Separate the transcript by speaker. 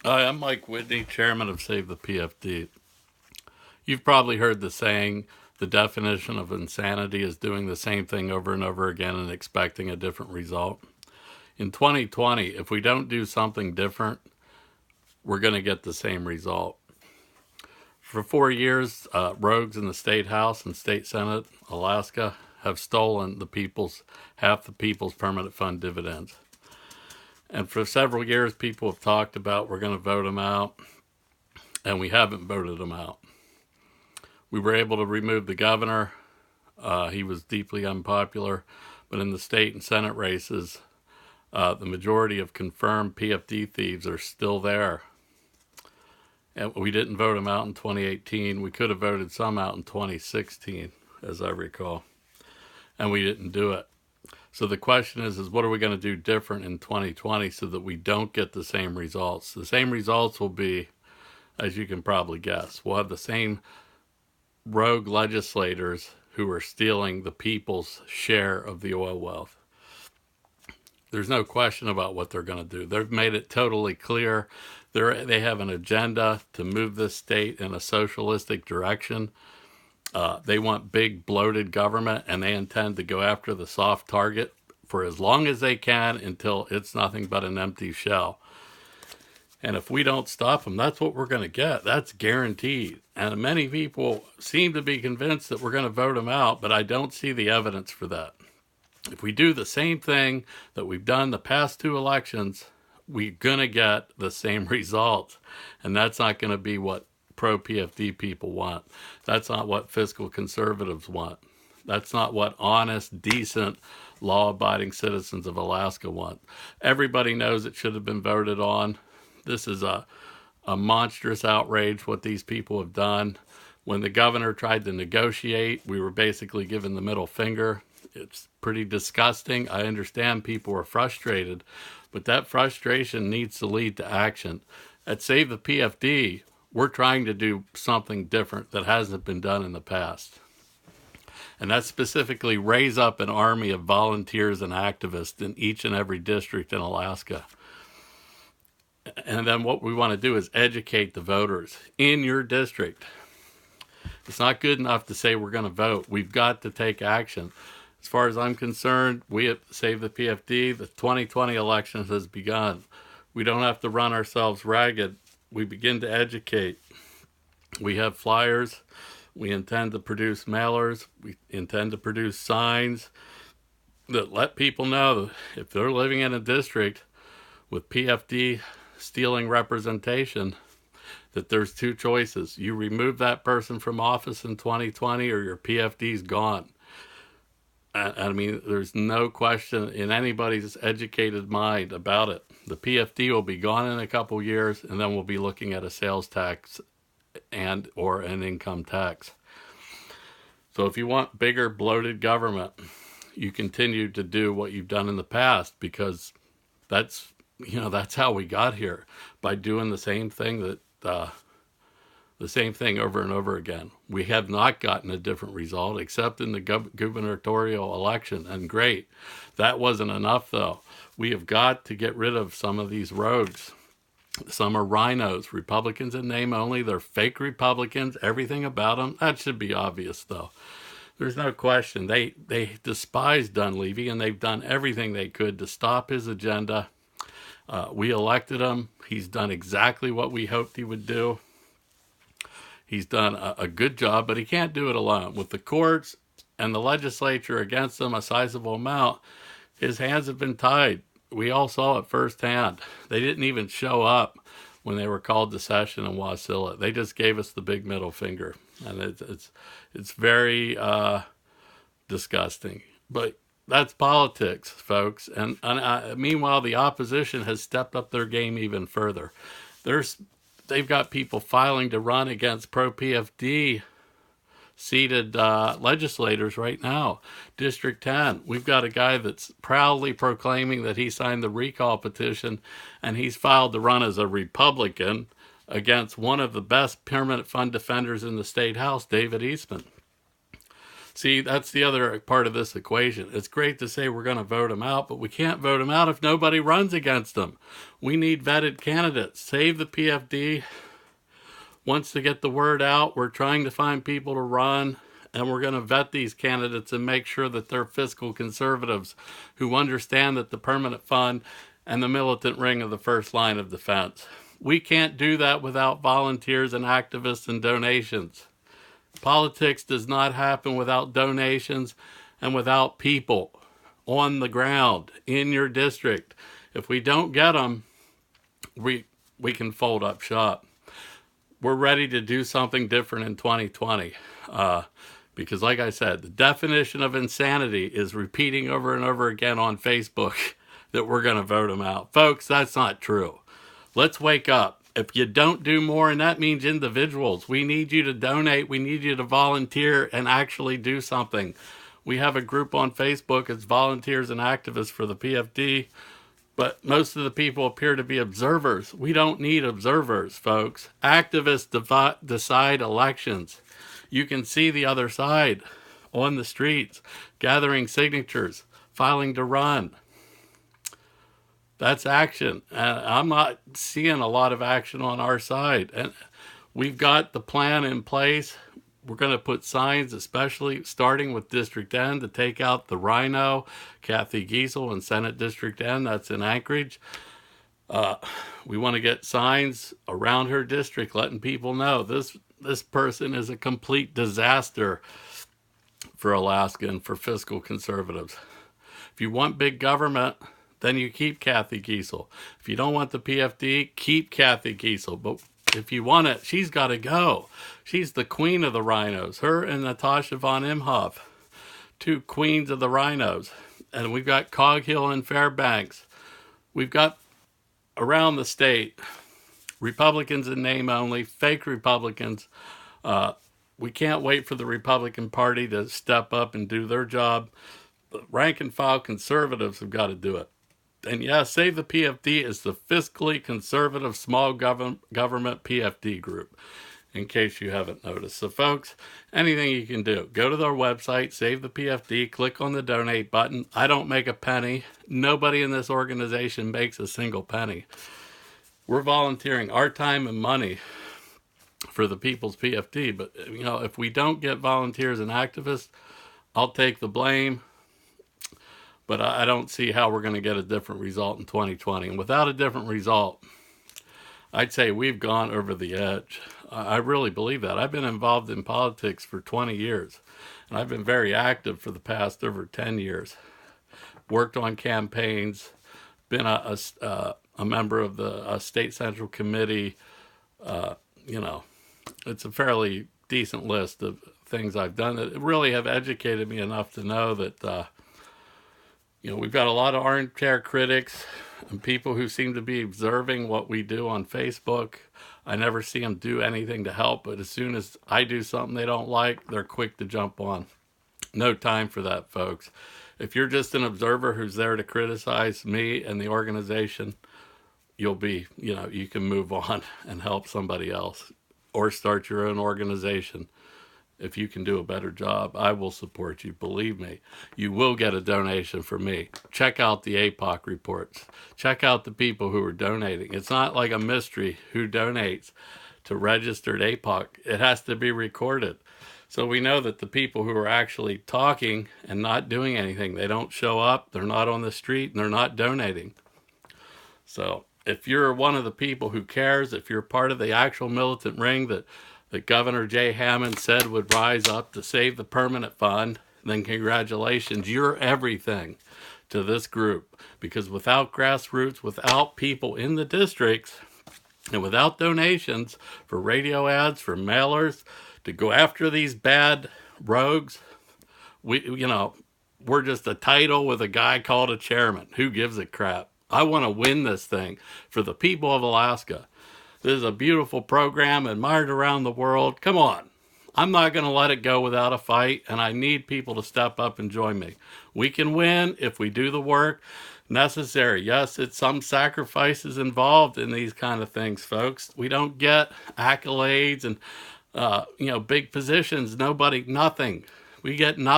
Speaker 1: Hi, I'm Mike Whitney, chairman of Save the PFD. You've probably heard the saying, the definition of insanity is doing the same thing over and over again and expecting a different result. In 2020, if we don't do something different, we're going to get the same result. For 4 years, rogues in the state house and state senate, Alaska, have stolen half the people's permanent fund dividends. And for several years, people have talked about we're going to vote them out, and we haven't voted them out. We were able to remove the governor. He was deeply unpopular, but in the state and senate races, the majority of confirmed PFD thieves are still there. And we didn't vote them out in 2018. We could have voted some out in 2016, as I recall, and we didn't do it. So the question is what are we going to do different in 2020 so that we don't get the same results? The same results will be, as you can probably guess, we'll have the same rogue legislators who are stealing the people's share of the oil wealth. There's no question about what they're going to do. They've made it totally clear. They have an agenda to move this state in a socialistic direction. They want big, bloated government, and they intend to go after the soft target for as long as they can until it's nothing but an empty shell. And if we don't stop them, that's what we're going to get. That's guaranteed. And many people seem to be convinced that we're going to vote them out, but I don't see the evidence for that. If we do the same thing that we've done the past two elections, we're going to get the same results. And that's not going to be what pro-PFD people want. That's not what fiscal conservatives want. That's not what honest, decent, law-abiding citizens of Alaska want. Everybody knows it should have been voted on. This is a monstrous outrage what these people have done. When the governor tried to negotiate, we were basically given the middle finger. It's pretty disgusting. I understand people are frustrated, but that frustration needs to lead to action. At Save the PFD, we're trying to do something different that hasn't been done in the past. And that's specifically raise up an army of volunteers and activists in each and every district in Alaska. And then what we want to do is educate the voters in your district. It's not good enough to say we're going to vote. We've got to take action. As far as I'm concerned, we at Save the PFD, the 2020 election has begun. We don't have to run ourselves ragged. We begin to educate. We have flyers. We intend to produce mailers. We intend to produce signs that let people know that if they're living in a district with PFD stealing representation, that there's two choices. You remove that person from office in 2020 or your PFD's gone. I mean, there's no question in anybody's educated mind about it. The PFD will be gone in a couple years, and then we'll be looking at a sales tax and or an income tax. So if you want bigger, bloated government, you continue to do what you've done in the past, because that's how we got here, by doing the same thing over and over again. We have not gotten a different result except in the gubernatorial election. And great, that wasn't enough though. We have got to get rid of some of these rogues. Some are rhinos, Republicans in name only. They're fake Republicans, everything about them. That should be obvious though. There's no question. They despise Dunleavy, and they've done everything they could to stop his agenda. We elected him. He's done exactly what we hoped he would do. He's done a good job, but he can't do it alone. With the courts and the legislature against him a sizable amount, his hands have been tied. We all saw it firsthand. They didn't even show up when they were called to session in Wasilla. They just gave us the big middle finger, and it's very disgusting. But that's politics, folks. And meanwhile, the opposition has stepped up their game even further. They've got people filing to run against pro-PFD seated legislators right now. District 10, we've got a guy that's proudly proclaiming that he signed the recall petition, and he's filed to run as a Republican against one of the best permanent fund defenders in the state house, David Eastman. See, that's the other part of this equation. It's great to say we're going to vote them out, but we can't vote them out if nobody runs against them. We need vetted candidates. Save the PFD wants to get the word out. We're trying to find people to run, and we're going to vet these candidates and make sure that they're fiscal conservatives who understand that the permanent fund and the militant ring are the first line of defense. We can't do that without volunteers and activists and donations. Politics does not happen without donations and without people on the ground in your district. If we don't get them, we can fold up shop. We're ready to do something different in 2020. Because like I said, the definition of insanity is repeating over and over again on Facebook that we're going to vote them out. Folks, that's not true. Let's wake up. If you don't do more, and that means individuals, we need you to donate. We need you to volunteer and actually do something. We have a group on Facebook. It's volunteers and activists for the PFD. But most of the people appear to be observers. We don't need observers, folks. Activists decide elections. You can see the other side on the streets, gathering signatures, filing to run. That's action. I'm not seeing a lot of action on our side. And we've got the plan in place. We're going to put signs, especially starting with District N, to take out the Rhino, Kathy Giesel in Senate District N. That's in Anchorage. We want to get signs around her district letting people know this person is a complete disaster for Alaska and for fiscal conservatives. If you want big government, then you keep Kathy Giesel. If you don't want the PFD, keep Kathy Giesel. But if you want it, she's got to go. She's the queen of the rhinos. Her and Natasha von Imhoff, two queens of the rhinos. And we've got Coghill and Fairbanks. We've got around the state Republicans in name only, fake Republicans. We can't wait for the Republican Party to step up and do their job. The rank and file conservatives have got to do it. And yeah, Save the PFD is the fiscally conservative small government PFD group, in case you haven't noticed. So folks, anything you can do, go to their website, Save the PFD, click on the donate button. I don't make a penny. Nobody in this organization makes a single penny. We're volunteering our time and money for the people's PFD. But, you know, if we don't get volunteers and activists, I'll take the blame. But I don't see how we're going to get a different result in 2020. And without a different result, I'd say we've gone over the edge. I really believe that. I've been involved in politics for 20 years. And I've been very active for the past over 10 years. Worked on campaigns, been a member of the State Central Committee. You know, it's a fairly decent list of things I've done that really have educated me enough to know that you know, we've got a lot of armchair critics and people who seem to be observing what we do on Facebook. I never see them do anything to help, but as soon as I do something they don't like, they're quick to jump on. No time for that, folks. If you're just an observer who's there to criticize me and the organization, you'll be, you know, you can move on and help somebody else or start your own organization. If you can do a better job, I will support you. Believe me, you will get a donation from me. Check out the APOC reports. Check out the people who are donating. It's not like a mystery who donates to registered APOC. It has to be recorded. So we know that the people who are actually talking and not doing anything, they don't show up, they're not on the street, and they're not donating. So if you're one of the people who cares, if you're part of the actual militant ring that Governor Jay Hammond said would rise up to save the permanent fund, then congratulations, you're everything to this group. Because without grassroots, without people in the districts, and without donations for radio ads, for mailers, to go after these bad rogues, we're just a title with a guy called a chairman. Who gives a crap? I want to win this thing for the people of Alaska. This is a beautiful program, admired around the world. Come on. I'm not going to let it go without a fight, and I need people to step up and join me. We can win if we do the work necessary. Yes, it's some sacrifices involved in these kind of things, folks. We don't get accolades and, big positions. Nothing. We get nothing.